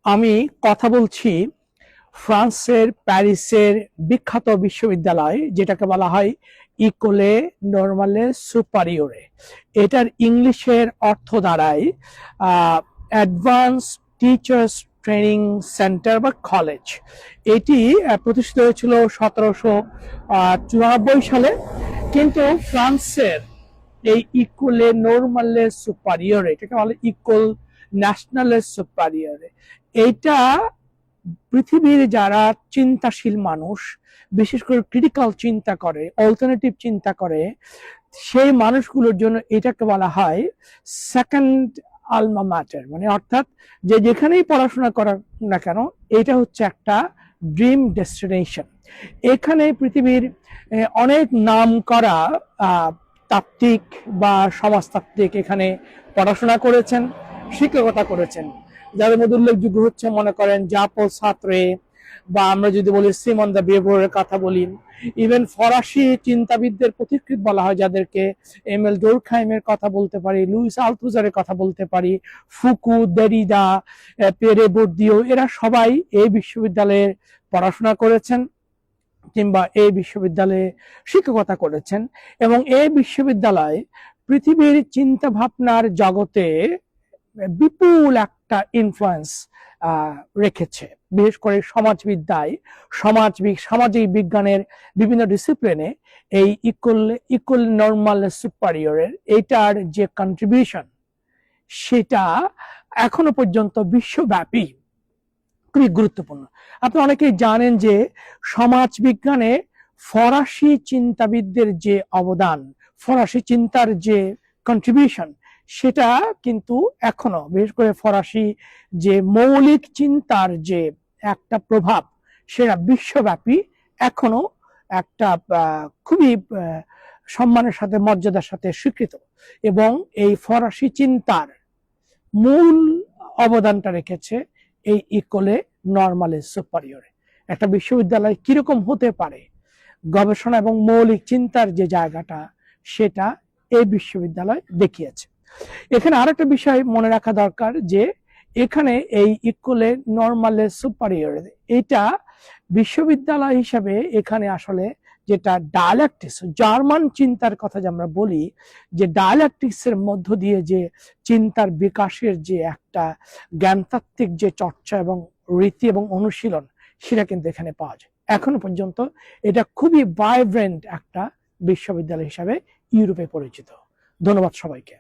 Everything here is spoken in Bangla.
আমি কথা বলছি ফ্রান্সের প্যারিসের বিখ্যাত বিশ্ববিদ্যালয়, যেটাকে বলা হয় ইকোলে নরমালে সুপারিওরে। এটার ইংলিশের অর্থ দাঁড়ায় অ্যাডভান্স টিচার্স ট্রেনিং সেন্টার বা কলেজ। এটি প্রতিষ্ঠিত হয়েছিল 1794 সালে। কিন্তু ফ্রান্সের এই ইকোলে নরমালে সুপারিওরে, এটাকে বলে ইকোল ন্যাশনালে সুপারিওরে, এইটা পৃথিবীর যারা চিন্তাশীল মানুষ, বিশেষ করে ক্রিটিক্যাল চিন্তা করে, অল্টারনেটিভ চিন্তা করে, সেই মানুষগুলোর জন্য এটাকে বলা হয় সেকেন্ড আলমা ম্যাটার। মানে অর্থাৎ যে যেখানেই পড়াশোনা করার না কেন, এটা হচ্ছে একটা ড্রিম ডেস্টিনেশন। এখানে পৃথিবীর অনেক নাম করা তাত্ত্বিক বা সমাজতাত্ত্বিক এখানে পড়াশোনা করেছেন, শিক্ষকতা করেছেন। যাদের মধ্যে উল্লেখযোগ্য হচ্ছে, মনে করেন, জাপল সাত্রে, বা আমরা যদি বলি সিমন দা বেভরের কথা বলি, ইভেন ফরাসি চিন্তাবিদদের পথিকৃৎ বলা হয় যাদেরকে, এমএল ডোরখাইমের কথা বলতে পারি, লুইস আলথুজারের কথা বলতে পারি, ফুকু, দেরিদা, পেরে বোর্দিও, এরা সবাই এই বিশ্ববিদ্যালয়ে পড়াশোনা করেছেন কিংবা এই বিশ্ববিদ্যালয়ে শিক্ষকতা করেছেন। এবং এই বিশ্ববিদ্যালয় পৃথিবীর চিন্তা ভাবনার জগতে বিপুল একটা ইনফ্লুয়েন্স রেখেছে। বিশেষ করে সমাজবিদ্যায়, সামাজিক বিজ্ঞানের বিভিন্ন ডিসিপ্লিনে এই ইকুয়াল নরমাল সুপারিয়রের এইটার যে কন্ট্রিবিউশন, সেটা এখনো পর্যন্ত বিশ্বব্যাপী খুবই গুরুত্বপূর্ণ। আপনি অনেকেই জানেন যে সমাজ বিজ্ঞানে ফরাসি চিন্তাবিদদের যে অবদান, ফরাসি চিন্তার যে কন্ট্রিবিউশন, সেটা কিন্তু এখনো, বিশেষ করে ফরাসি যে মৌলিক চিন্তার যে একটা প্রভাব, সেটা বিশ্বব্যাপী এখনো একটা খুবই সম্মানের সাথে, মর্যাদার সাথে স্বীকৃত। এবং এই ফরাসি চিন্তার মূল অবদানটা রেখেছে এই ইকোলে নরমালে সুপারিয়রে। একটা বিশ্ববিদ্যালয় কিরকম হতে পারে, গবেষণা এবং মৌলিক চিন্তার যে জায়গাটা, সেটা এই বিশ্ববিদ্যালয় দেখিয়েছে। এখানে আরেকটা বিষয় মনে রাখা দরকার, যে এখানে এই ইকোলে নরমালে সুপারিয়রে, এটা বিশ্ববিদ্যালয় হিসাবে এখানে আসলে যেটা ডায়ালেকটিক্স, জার্মান চিন্তার কথা যে আমরা বলি, যে ডায়ালেকটিক্সের মধ্য দিয়ে যে চিন্তার বিকাশের যে একটা জ্ঞানতাত্ত্বিক যে চর্চা এবং রীতি এবং অনুশীলন, সেটা কিন্তু এখানে পাওয়া যায়। এখনো পর্যন্ত এটা খুবই ভাইব্রেন্ট একটা বিশ্ববিদ্যালয় হিসাবে ইউরোপে পরিচিত। ধন্যবাদ সবাইকে।